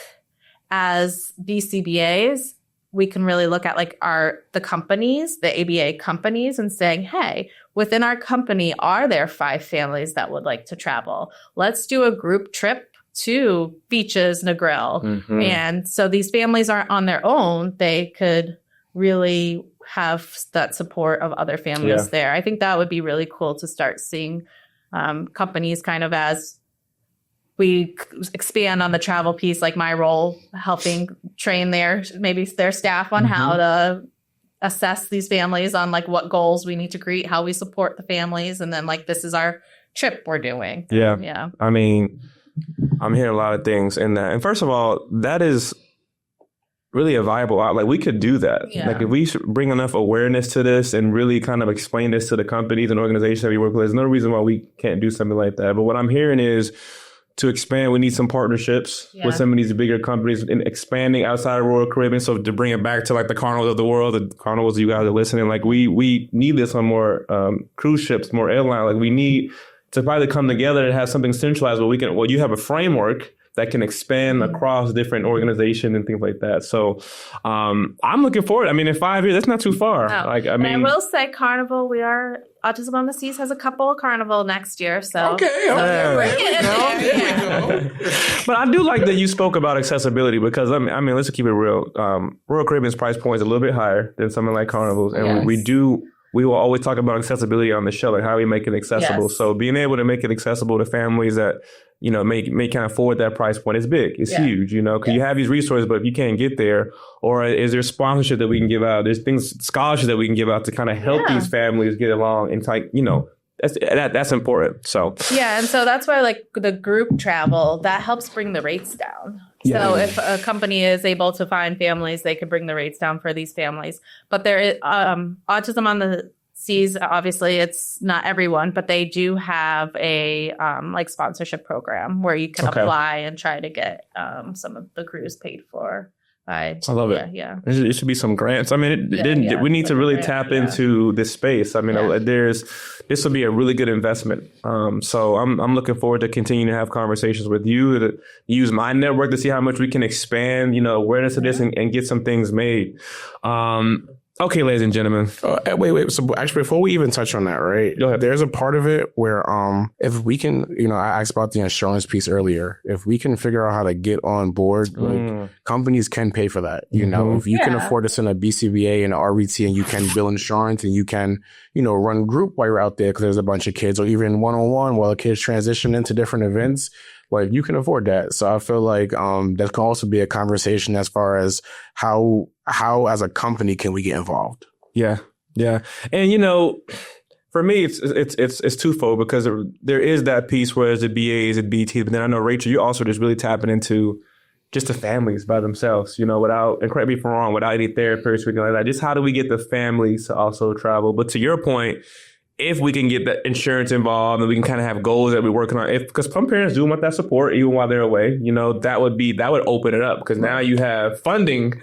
as BCBAs, we can really look at like the companies, the ABA companies, and saying, hey, within our company, are there 5 families that would like to travel? Let's do a group trip to beaches, Negril. And so these families aren't on their own. They could really have that support of other families there. I think that would be really cool to start seeing companies kind of as we expand on the travel piece, like my role, helping train their staff on how to assess these families on like what goals we need to create, how we support the families. And then like, this is our trip we're doing. Yeah. I mean, I'm hearing a lot of things in that. And first of all, that is really a viable like we could do that. Like if we bring enough awareness to this and really kind of explain this to the companies and organizations that we work with, there's no reason why we can't do something like that. But what I'm hearing is, to expand, we need some partnerships with some of these bigger companies and expanding outside of Royal Caribbean. So to bring it back to like the Carnivals of the world, the Carnivals you guys are listening, like we need this on more cruise ships, more airline. Like we need to probably come together and have something centralized where you have a framework that can expand across different organizations and things like that. So I'm looking forward. I mean, in 5 years, that's not too far. No. I mean, I will say Carnival, Autism on the Seas has a couple of Carnival next year. So Okay. But I do like that you spoke about accessibility because I mean, let's keep it real. Royal Caribbean's price point is a little bit higher than something like Carnival's, and we will always talk about accessibility on the show, like how we make it accessible. Yes. So being able to make it accessible to families that, may can't afford that price point is big. It's huge, because you have these resources, but if you can't get there, or is there sponsorship that we can give out? There's scholarships that we can give out to kind of help these families get along and that's important. So and so that's why like the group travel, that helps bring the rates down. So if a company is able to find families, they can bring the rates down for these families. But there is Autism on the Seas. Obviously, it's not everyone, but they do have a sponsorship program where you can apply and try to get some of the cruise paid for. I love it. Yeah, it should be some grants. I mean, we need to really tap into this space. I mean, this will be a really good investment. So I'm looking forward to continuing to have conversations with you, to use my network to see how much we can expand, awareness of this and get some things made. Okay, ladies and gentlemen. Wait. So actually, before we even touch on that, right? Go ahead. There's a part of it where if we can, I asked about the insurance piece earlier. If we can figure out how to get on board, like companies can pay for that. If you can afford to send a BCBA and an RBT and you can bill insurance and you can, run group while you're out there because there's a bunch of kids, or even one-on-one while the kids transition into different events. Like you can afford that. So I feel like that can also be a conversation as far as how as a company can we get involved. Yeah. And for me it's twofold because there is that piece where there's the BAs and BTs, but then I know Rachel, you also just really tapping into just the families by themselves, without, and correct me if I'm wrong, without any therapists or anything like that. Just how do we get the families to also travel? But to your point, if we can get the insurance involved and we can kind of have goals that we're working on, because some parents do want that support even while they're away, that would open it up because now you have funding.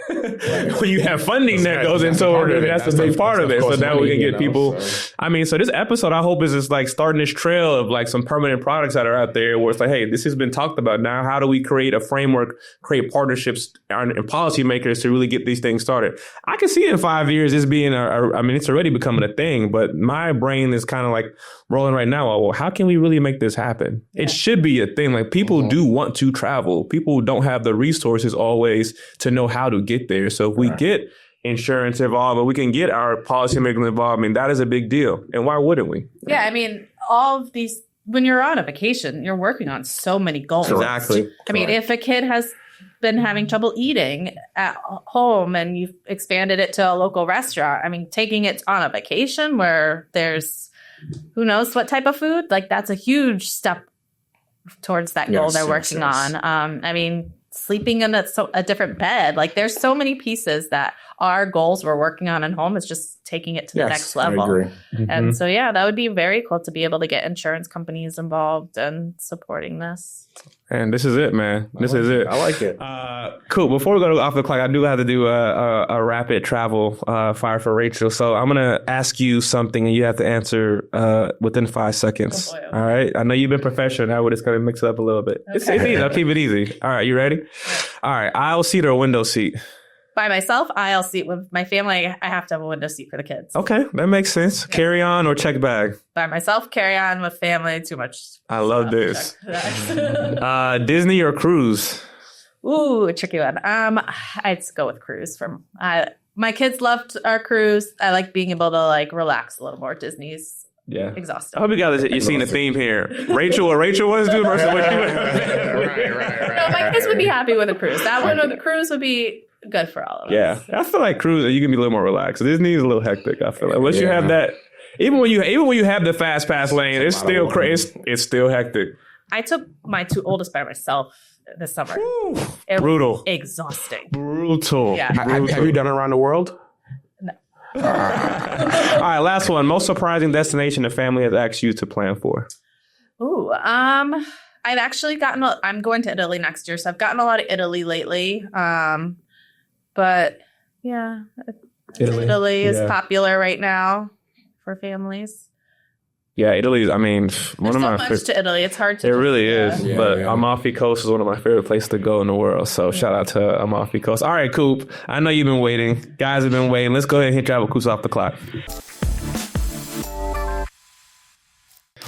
When you have funding that goes in, so that's a big part of it. So now we can get people. So. I mean, so this episode, I hope is just like starting this trail of like some permanent products that are out there where it's like, hey, this has been talked about. Now, how do we create a framework, create partnerships and policymakers to really get these things started? I can see in 5 years this being it's already becoming a thing, but my brain is kind of like rolling right now. Well, how can we really make this happen? Yeah. It should be a thing. Like people do want to travel. People don't have the resources always to know how to get there. So if we get insurance involved, and we can get our policymakers involved, I mean, that is a big deal. And why wouldn't we? Yeah, I mean, all of these, when you're on a vacation, you're working on so many goals. Exactly. I mean, if a kid has been having trouble eating at home and you've expanded it to a local restaurant, I mean, taking it on a vacation where there's who knows what type of food, like that's a huge step towards that goal they're working on. I mean, sleeping in a different bed, like there's so many pieces that our goals we're working on at home is just taking it to the next level. I agree. Mm-hmm. And so, that would be very cool to be able to get insurance companies involved and supporting this. And this is it, man. This is it. I like it. Cool. Before we go off the clock, I do have to do a rapid travel fire for Rachel. So I'm going to ask you something and you have to answer within 5 seconds. Oh, boy, okay. All right. I know you've been professional. Now we're just going to mix it up a little bit. Okay. It's easy. I'll keep it easy. All right. You ready? All right. Aisle seat or window seat? By myself, aisle seat. With my family, I have to have a window seat for the kids. Okay, that makes sense. Okay. Carry on or check bag? By myself, carry on. With family, too much. I love this. Disney or cruise? Ooh, a tricky one. I'd go with cruise. My kids loved our cruise. I like being able to like relax a little more. Disney's exhausting. I hope you're seeing a theme here. Rachel wants to do versus what you Right. No, my kids would be happy with a cruise. That one or the cruise would be good for all of us. Yeah, I feel like cruise, you can be a little more relaxed. Disney is a little hectic. I feel like once you have that, even when you have the fast pass lane, it's still crazy. It's still hectic. I took my 2 oldest by myself this summer. Brutal. Exhausting. Brutal. Yeah. Have you done it around the world? No. All right, last one. Most surprising destination a family has asked you to plan for? Ooh, I've actually I'm going to Italy next year, so I've gotten a lot of Italy lately. But Italy is popular right now for families. Yeah, Italy. I mean, one There's of so my much to Italy. It's hard to. It really is. Yeah, but yeah. Amalfi Coast is one of my favorite places to go in the world. So shout out to Amalfi Coast. All right, Coop. I know you've been waiting. Guys have been waiting. Let's go ahead and hit Travel Coops off the clock.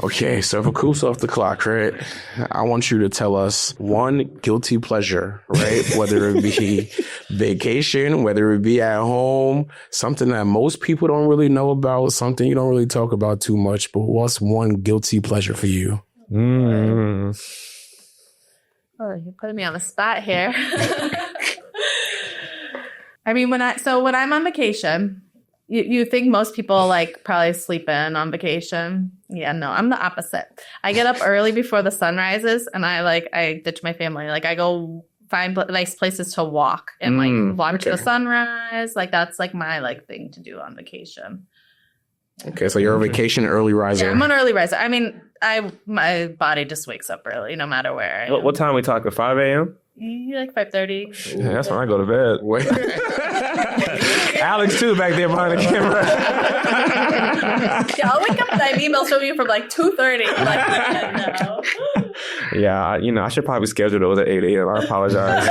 Okay, so for Coops off the clock, right? I want you to tell us one guilty pleasure, right? Whether it be vacation, whether it be at home, something that most people don't really know about, something you don't really talk about too much, but what's one guilty pleasure for you? Mm. Oh, you're putting me on the spot here. I mean, when I'm on vacation, you think most people like probably sleep in on vacation. Yeah, no, I'm the opposite. I get up early before the sun rises and I ditch my family. Like I go find nice places to walk and like watch the sunrise. Like that's like my like thing to do on vacation. Okay, so you're a vacation early riser. Yeah, I'm an early riser. I mean, my body just wakes up early no matter where I am. What time are we talking? 5 a.m.? Like 5:30. Yeah, that's when I go to bed. Wait. Alex too back there behind the camera. Yeah, I'll wake up and I have emails from you from like 2:30. Like, no. Yeah, I should probably schedule those at 8 a.m. I apologize.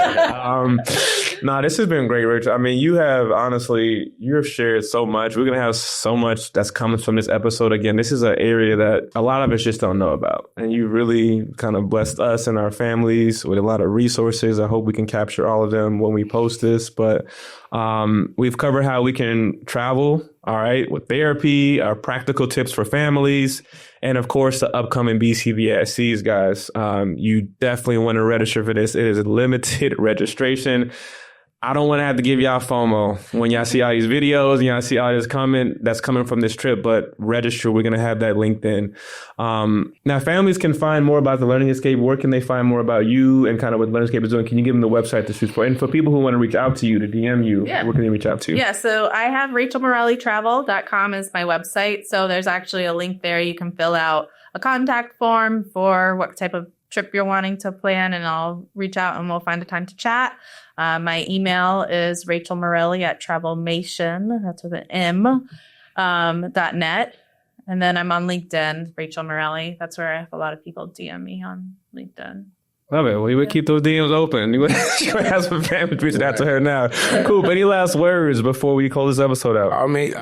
No, this has been great, Rachel. I mean, you've shared so much. We're going to have so much that's coming from this episode. Again, this is an area that a lot of us just don't know about. And you really kind of blessed us and our families with a lot of resources. I hope we can capture all of them when we post this. But we've covered how we can travel, all right, with therapy, our practical tips for families, and of course, the upcoming BCBA CEUs, guys. You definitely want to register for this. It is a limited registration. I don't want to have to give y'all FOMO when y'all see all these videos and y'all see all this comment that's coming from this trip, but register. We're going to have that linked in. Now, families can find more about the Learning Escape. Where can they find more about you and kind of what Learning Escape is doing? Can you give them the website to choose for? And for people who want to reach out to you, to DM you, where can they reach out to? Yeah, so I have RachelMorelliTravel.com is my website. So there's actually a link there. You can fill out a contact form for what type of trip you're wanting to plan, and I'll reach out and we'll find a time to chat. My email is rachelmorelli@travelmation, that's with an M, .net. And then I'm on LinkedIn, Rachel Morelli. That's where I have a lot of people DM me on LinkedIn. Love it. Well, you would keep those DMs open. You would have some families reaching out to her now. Cool. Any last words before we close this episode out? I mean,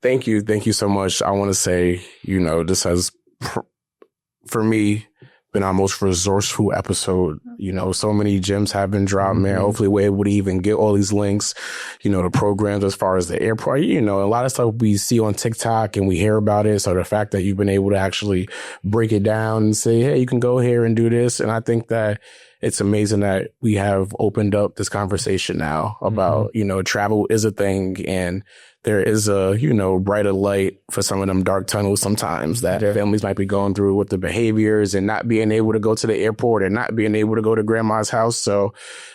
thank you. Thank you so much. I want to say, this has, for me, been our most resourceful episode. So many gems have been dropped, man. Hopefully we're able to even get all these links, the programs as far as the airport, a lot of stuff we see on TikTok and we hear about it. So the fact that you've been able to actually break it down and say, hey, you can go here and do this. And I think that it's amazing that we have opened up this conversation now about, travel is a thing and there is a, brighter light for some of them dark tunnels sometimes that families might be going through with the behaviors and not being able to go to the airport and not being able to go to grandma's house. So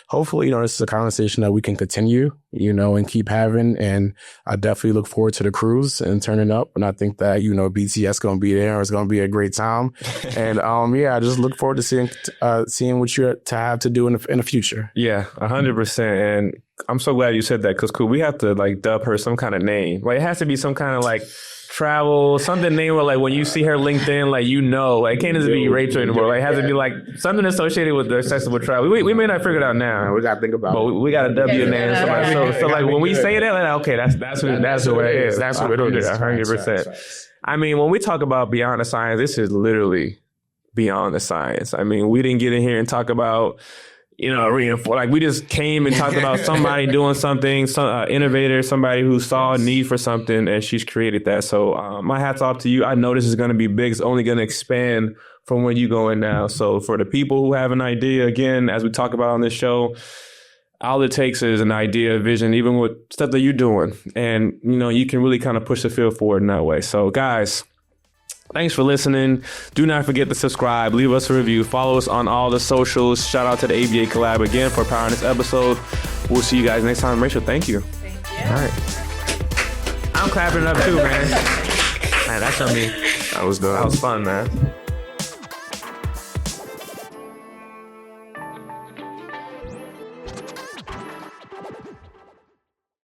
hopefully, this is a conversation that we can continue, and keep having. And I definitely look forward to the cruise and turning up. And I think that, BTS going to be there. It's going to be a great time. And I just look forward to seeing what you have to do in the future. Yeah, 100%. And I'm so glad you said that because we have to dub her some kind of name. It has to be some kind of travel, something name where when you see her LinkedIn, it can't just be Rachel anymore. It has to be something associated with the accessible travel. We may not figure it out now. We got to think about it. But we got a W name. So when we say that, okay, that's what it is. That's what it is. 100%. I mean, when we talk about beyond the science, this is literally beyond the science. I mean, we didn't get in here and talk about reinforce. We just came and talked about somebody doing something, some innovator, somebody who saw a need for something, and she's created that. So my hat's off to you. I know this is going to be big. It's only going to expand from where you going now. So for the people who have an idea, again, as we talk about on this show, all it takes is an idea, a vision, even with stuff that you're doing. And, you can really kind of push the field forward in that way. So guys, thanks for listening. Do not forget to subscribe, leave us a review, follow us on all the socials. Shout out to the ABA Collab again for powering this episode. We'll see you guys next time. Rachel, thank you. Thank you. All right. I'm clapping it up too, man. Man, that's on me. That was fun, man.